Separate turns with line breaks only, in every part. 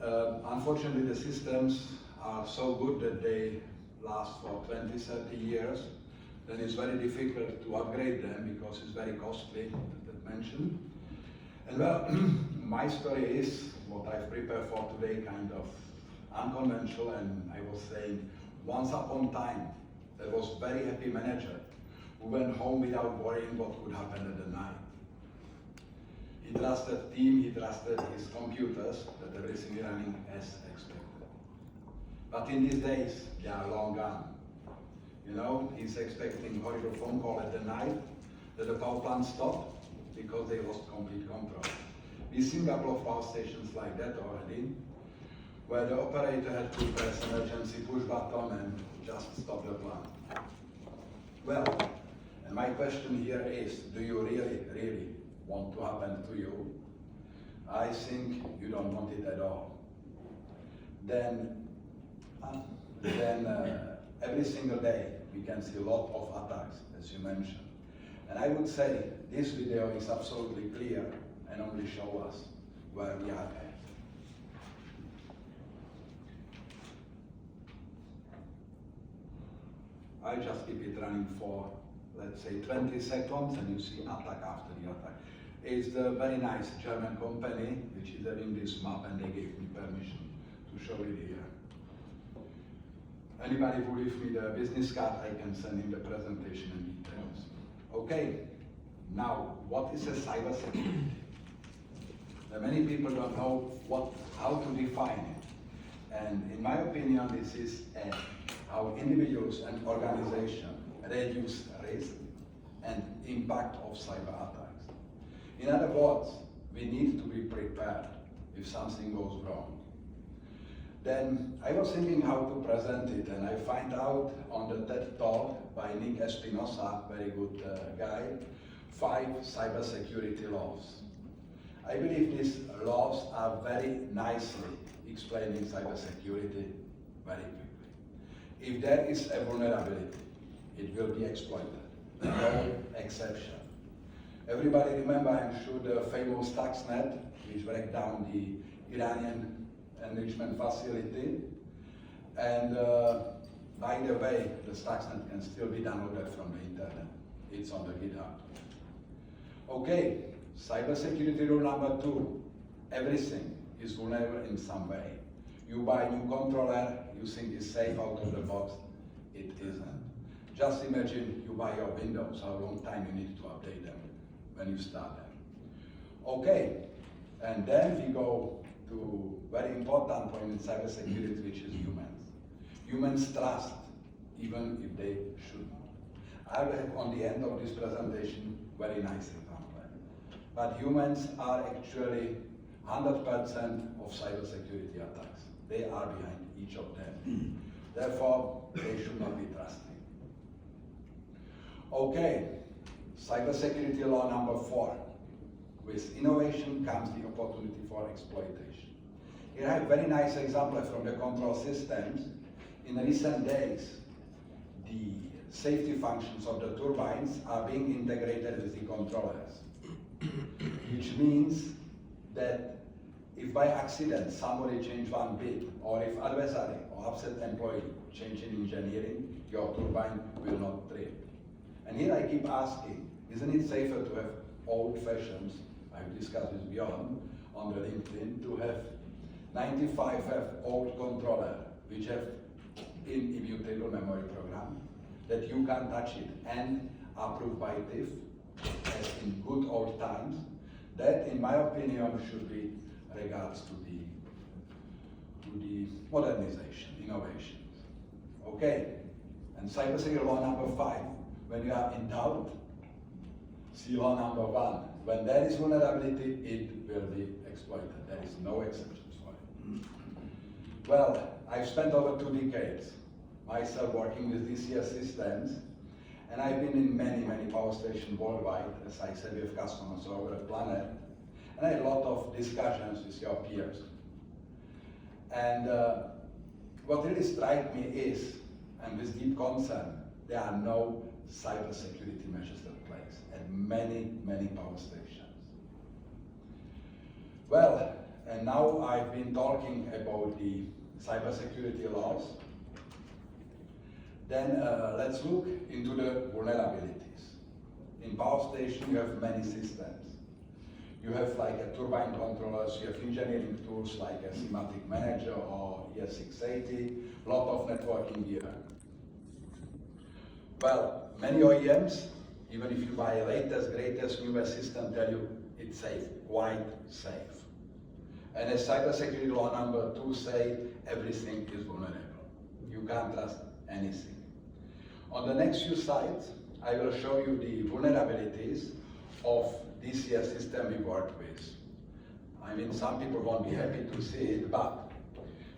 Unfortunately, the systems are so good that they last for 20, 30 years. Then it's very difficult to upgrade them because it's very costly, as mentioned. And well, my story is what I've prepared for today, kind of unconventional, and I was saying, once upon a time, there was a very happy manager who went home without worrying what could happen at the night. He trusted team, he trusted his computers, that everything is running as expected. But in these days, they are long gone. You know, he's expecting horrible phone call at the night that the power plant stopped because they lost complete control. We've seen a couple of power stations like that already, where the operator had to press an emergency push button and just stop the plant. Well, and my question here is, do you really want to happen to you? I think you don't want it at all. Then every single day we can see a lot of attacks, as you mentioned. And I would say this video is absolutely clear and only show us where we are at. I just keep it running for, let's say, 20 seconds, and you see attack after the attack. It's a very nice German company which is having this map, and they gave me permission to show it here. Anybody who leaves me the business card, I can send him the presentation and details. Okay, now what is a cybersecurity? Many people don't know how to define it. And in my opinion, this is how individuals and organizations reduce risk and impact of cyber attacks. In other words, we need to be prepared if something goes wrong. Then I was thinking how to present it, and I find out on the TED Talk by Nick Espinosa, very good guy, 5 cybersecurity laws. I believe these laws are very nicely explaining cybersecurity very quickly. If there is a vulnerability, it will be exploited. No exception. Everybody remember, I'm sure, the famous Stuxnet, which broke down the Iranian enrichment facility. And by the way, the Stuxnet can still be downloaded from the internet. It's on the GitHub. Okay, cybersecurity rule number 2. Everything is vulnerable in some way. You buy a new controller, you think it's safe out of the box. It isn't. Just imagine you buy your Windows, how long time you need to update them when you start them. Okay, and then we go to very important point in cybersecurity, which is humans. Humans trust, even if they shouldn't. I will have on the end of this presentation very nice example. But humans are actually 100% of cybersecurity attacks. They are behind each of them. Therefore, they should not be trusted. Okay, cybersecurity law number 4. With innovation comes the opportunity for exploitation. Here I have a very nice example from the control systems. In recent days, the safety functions of the turbines are being integrated with the controllers, which means that if by accident somebody changes one bit, or if adversary or upset employee change in engineering, your turbine will not trip. And here I keep asking, isn't it safer to have old-fashioned, I've discussed this beyond on the LinkedIn, to have 95 have old controller which have immutable memory program that you can touch it and approved by TIF as in good old times. That, in my opinion, should be regards to the modernization, innovations. Okay, and cybersecurity law number 5. When you are in doubt, see law number 1. When there is vulnerability, it will be exploited. There is no exceptions for it. Well, I've spent over 2 decades myself working with DCS systems, and I've been in many, many power stations worldwide, as I said, with customers all over the planet, and I had a lot of discussions with your peers. And what really strikes me is, and with deep concern, there are no cybersecurity measures in place at many, many power stations. Well, And now I've been talking about the cybersecurity laws. Then let's look into the vulnerabilities. In power station, you have many systems. You have like a turbine controllers, you have engineering tools like a Semantic Manager or ES680, lot of networking gear. Well, many OEMs, even if you buy latest, greatest, newest system, tell you it's safe, quite safe. And as cybersecurity law number 2 say, everything is vulnerable. You can't trust anything. On the next few slides, I will show you the vulnerabilities of DCS system we work with. I mean, some people won't be happy to see it, but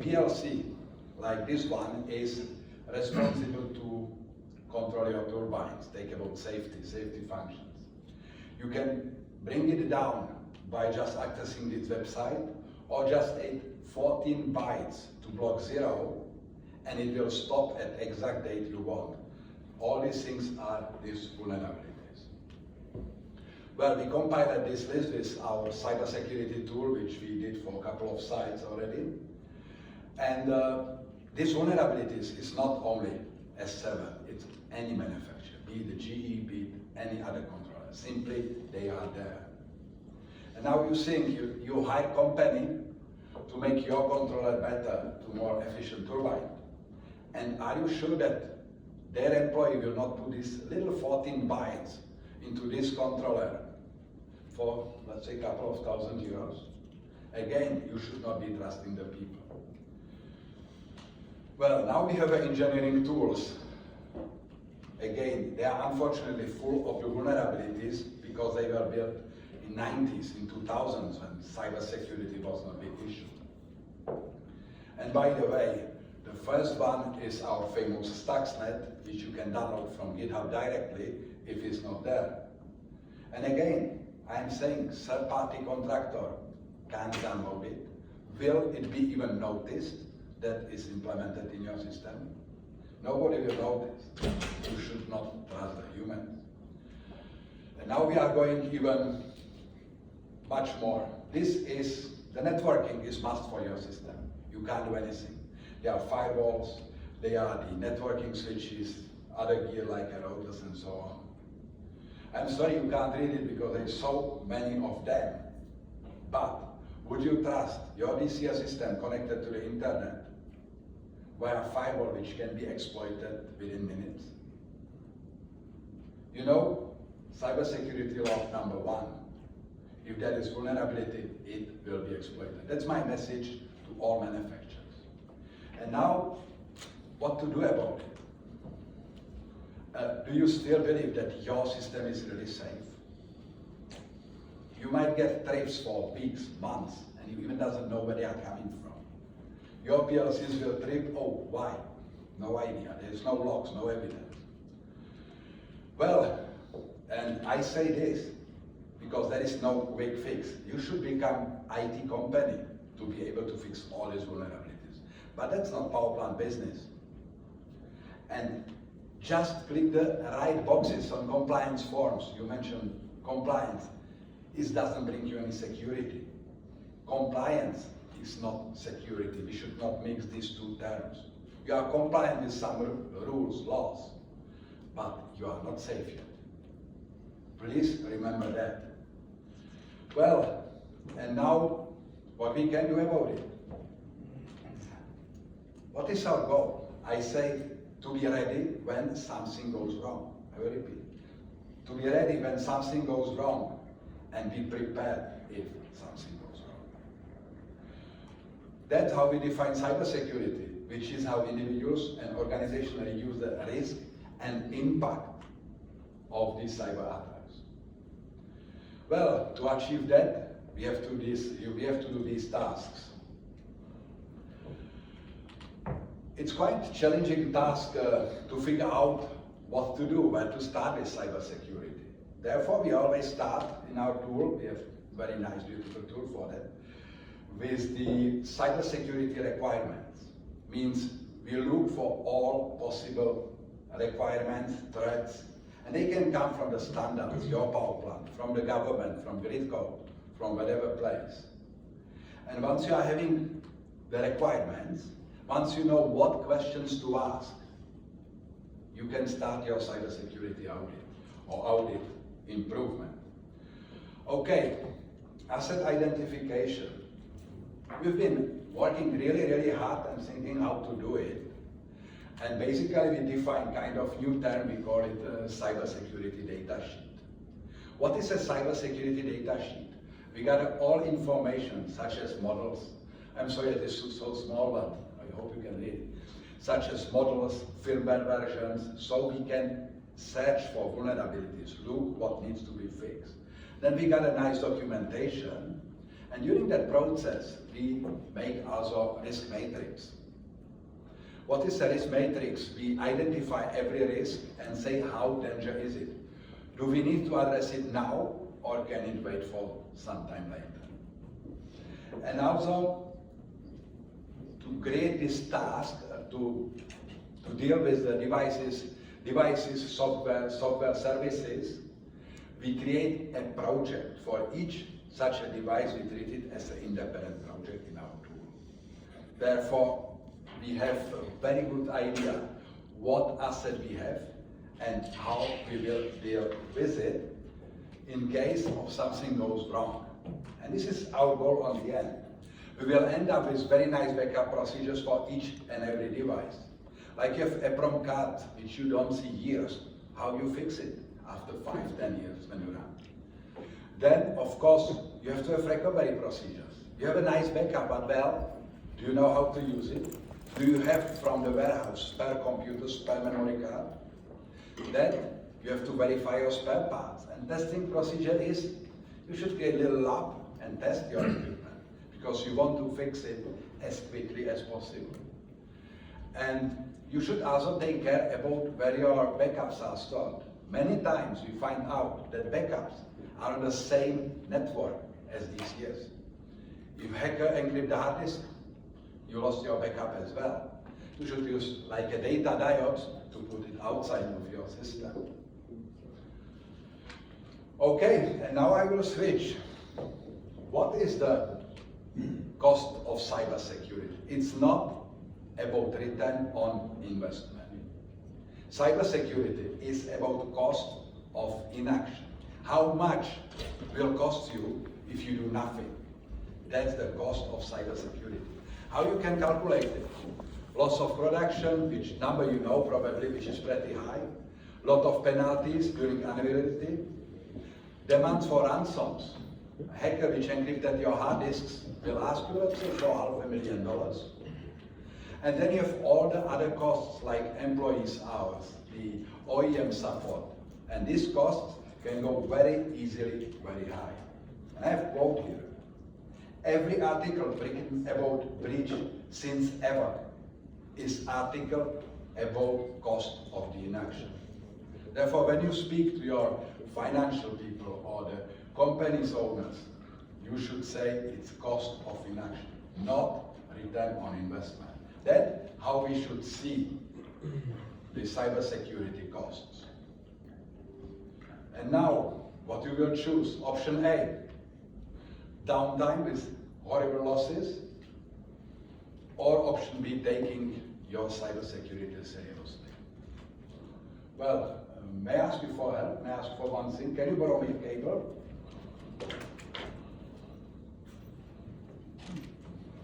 PLC, like this one, is responsible to control your turbines, take about safety functions. You can bring it down by just accessing this website, or just add 14 bytes to block 0, and it will stop at exact date you want. All these things are these vulnerabilities. Well, we compiled this list with our cybersecurity tool, which we did for a couple of sites already. And these vulnerabilities is not only S7, it's any manufacturer, be it the GE, be it any other controller. Simply, they are there. And now you think you hire company to make your controller better, to more efficient turbine. And are you sure that their employee will not put these little 14 bytes into this controller for, let's say, a couple of €1,000? Again, you should not be trusting the people. Well, now we have engineering tools. Again, they are unfortunately full of the vulnerabilities because they were built in 90s, in 2000s, when cybersecurity was not a big issue. And by the way, the first one is our famous Stuxnet, which you can download from GitHub directly if it's not there. And again, I'm saying third-party contractor can't download it. Will it be even noticed that it's implemented in your system? Nobody will notice. You should not trust the humans. And now we are going even much more. The networking is must for your system. You can't do anything. There are firewalls, there are the networking switches, other gear like routers and so on. I'm sorry you can't read it because there's so many of them. But would you trust your DCS system connected to the internet via a firewall which can be exploited within minutes? You know, cybersecurity law number 1. If there is vulnerability, it will be exploited. That's my message to all manufacturers. And now, what to do about it? Do you still believe that your system is really safe? You might get trips for weeks, months, and you even doesn't know where they are coming from. Your PLCs will trip, oh, why? No idea, there's no logs, no evidence. Well, and I say this, because there is no quick fix. You should become IT company to be able to fix all these vulnerabilities. But that's not power plant business. And just click the right boxes on compliance forms. You mentioned compliance. It doesn't bring you any security. Compliance is not security. We should not mix these two terms. You are compliant with some rules, laws, but you are not safe yet. Please remember that. Well, and now what we can do about it? What is our goal? I say to be ready when something goes wrong. I will repeat. To be ready when something goes wrong and be prepared if something goes wrong. That's how we define cybersecurity, which is how individuals and organizations reduce the risk and impact of these cyber attacks. Well, to achieve that, we have to do these tasks. It's quite a challenging task to figure out what to do, where to start with cybersecurity. Therefore, we always start in our tool, we have a very nice, beautiful tool for that, with the cybersecurity requirements. Means we look for all possible requirements, threats, and they can come from the standards, your power plant, from the government, from grid code, from whatever place. And once you are having the requirements, once you know what questions to ask, you can start your cybersecurity audit or audit improvement. Okay, asset identification. We've been working really hard and thinking how to do it. And basically we define kind of new term, we call it a cybersecurity data sheet. What is a cybersecurity data sheet? We got all information such as models. I'm sorry it is so small, but I hope you can read it. Such as models, firmware versions, so we can search for vulnerabilities, look what needs to be fixed. Then we got a nice documentation, and during that process, we make also risk matrix. What is a risk matrix? We identify every risk and say how dangerous is it. Do we need to address it now, or can it wait for some time later? And also, to create this task, to deal with the devices, software services, we create a project for each such a device. We treat it as an independent project in our tool. Therefore, we have a very good idea what asset we have and how we will deal with it in case of something goes wrong. And this is our goal on the end. We will end up with very nice backup procedures for each and every device. Like you have a EPROM card, which you don't see years, how you fix it after 5-10 years when you run. Then, of course, you have to have recovery procedures. You have a nice backup, but well, do you know how to use it? Do you have from the warehouse spare computers, spare memory card? Then you have to verify your spare parts. And testing procedure is, you should create a little lab and test your equipment, because you want to fix it as quickly as possible. And you should also take care about where your backups are stored. Many times we find out that backups are on the same network as DCS. If hacker encrypt the hard disk, you lost your backup as well. You should use like a data diode to put it outside of your system. Okay, and now I will switch. What is the cost of cybersecurity? It's not about return on investment. Cybersecurity is about cost of inaction. How much will cost you if you do nothing? That's the cost of cybersecurity. How you can calculate it? Loss of production, which number you know probably, which is pretty high. Lot of penalties during unavailability. Demands for ransoms. A hacker which encrypted your hard disks will ask you, let's say, for $500,000. And then you have all the other costs like employees' hours, the OEM support. And these costs can go very easily very high. And I have a quote here. Every article written about breach since ever is article about cost of the inaction. Therefore, when you speak to your financial people or the company's owners, you should say it's cost of inaction, not return on investment. That's how we should see the cybersecurity costs. And now, what you will choose? Option A, downtime with horrible losses, or option B, taking your cybersecurity seriously. Well, may I ask you for help? May I ask for one thing? Can you borrow me a cable?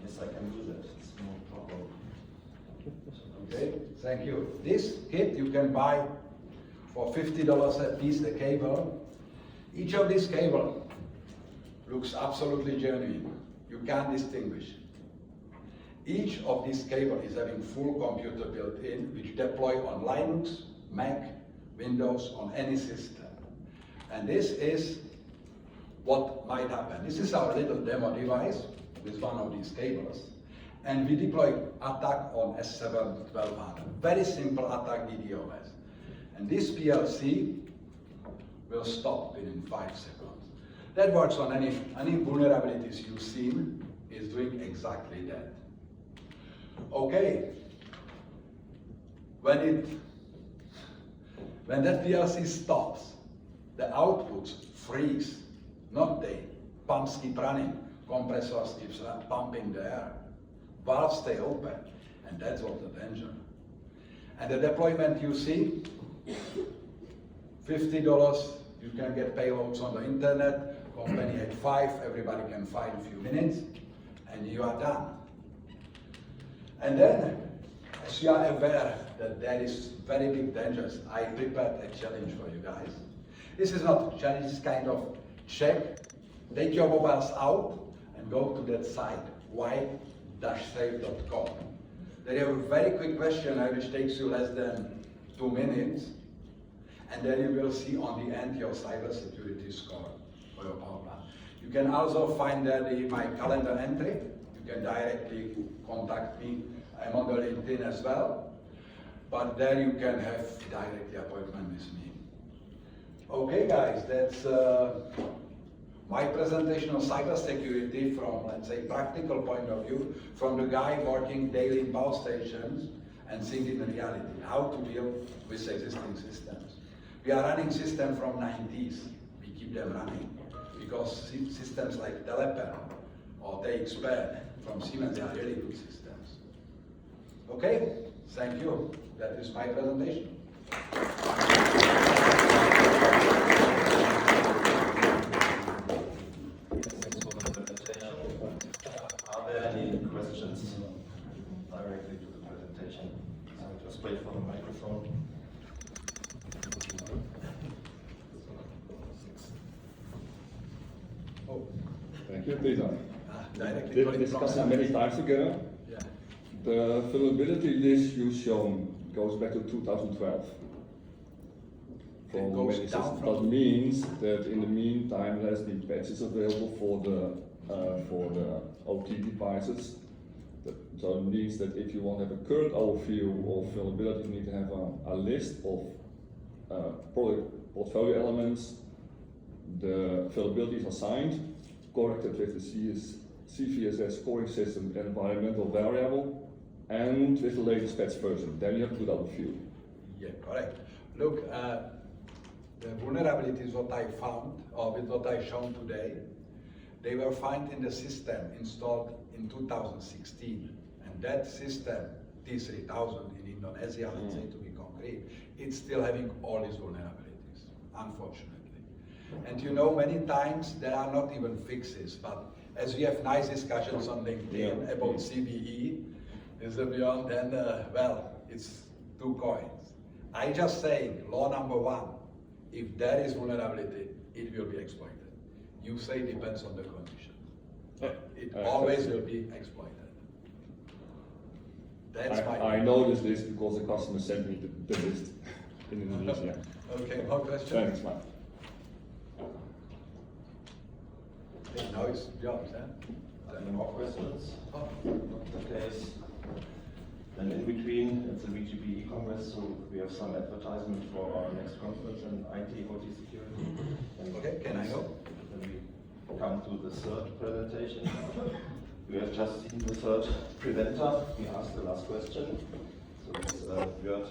Yes, I can do that. It's no problem.
Okay, thank you. This kit you can buy for $50 a piece, the cable. Each of these cable looks absolutely genuine. You can't distinguish. Each of these cable is having full computer built in, which deploy on Linux, Mac, Windows, on any system. And this is what might happen. This is our little demo device with one of these cables. And we deploy attack on S7 1200. Very simple attack DDoS. And this PLC will stop within 5 seconds. That works on any vulnerabilities you've seen, is doing exactly that. Okay. When that PLC stops, the outputs freeze, not the pumps keep running. compressors keeps pumping the air. Valves stay open, and that's what the danger. And the deployment you see, $50, you can get payloads on the internet, company at 5, everybody can fly in a few minutes, and you are done. And then, as you are aware that there is very big dangers, I prepared a challenge for you guys. This is not a challenge, it's kind of check. Take your mobiles out and go to that site, white-safe.com. There is a very quick questionnaire which takes you less than 2 minutes, and then you will see on the end your cybersecurity score for your power plant. You can also find there my calendar entry. You can directly contact me. I'm on the LinkedIn as well, but there you can have directly appointment with me. Okay, guys, that's my presentation on cybersecurity from, let's say, practical point of view, from the guy working daily in power stations and seeing in reality how to deal with existing systems. We are running systems from 90s. We keep them running because systems like Teleper or TXP from Siemens are really good systems. Okay, thank you. That is my presentation.
Are there any questions directly to the presentation? I'll just wait for the microphone.
Oh,
Thank you, Peter.
directly
Did discuss it many times ago.
Yeah.
The vulnerability list you've shown goes back to 2012.
It goes
many
down
systems.
from-
That means that in the meantime there's been patches available for the OT devices. So it means that if you want to have a current overview of vulnerability, you need to have a list of product portfolio elements. The vulnerabilities assigned, corrected with the CVSS scoring system environmental variable, and with the latest patch version. Then you have a good overview.
Yeah, correct. Look, the vulnerabilities what I found, or with what I shown today, they were found in the system installed in 2016. And that system, T3000 in Indonesia, let's say to be concrete, it's still having all these vulnerabilities, unfortunately. And you know, many times there are not even fixes, but as we have nice discussions on LinkedIn about CVE, is a beyond, then, well, it's two coins. I just saying, law number 1, if there is vulnerability, it will be exploited. You say depends on the condition. It always will be exploited. That's
I noticed this because the customer sent me the list in Indonesia.
Okay, more questions?
Thanks, man.
Now it's jobs, huh?
Any more questions?
Oh.
Not the case. Then in between, it's a VGBE Conference, so we have some advertisement for our next conference on IT OT security. And
Okay, can I go?
Then we come to the third presentation. We have just seen the third presenter. We asked the last question. So it's Björn.